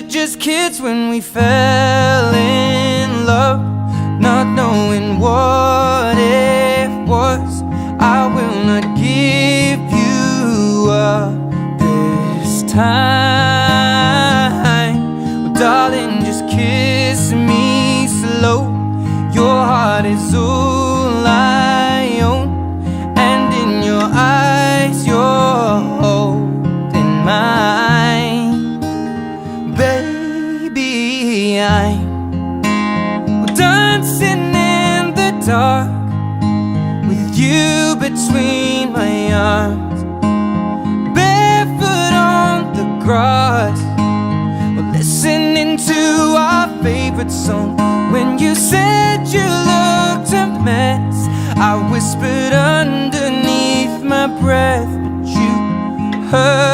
were just kids when we fell in love, not knowing what it was. I will not give you up this time. Well, darling, just kiss me slow. Your heart is all I own, and in your eyes you're holding mine. Baby, I'm dancing in the dark with you between my arms, barefoot on the grass, we're listening to our favorite song. When you said you looked a mess, I whispered underneath my breath, but you heard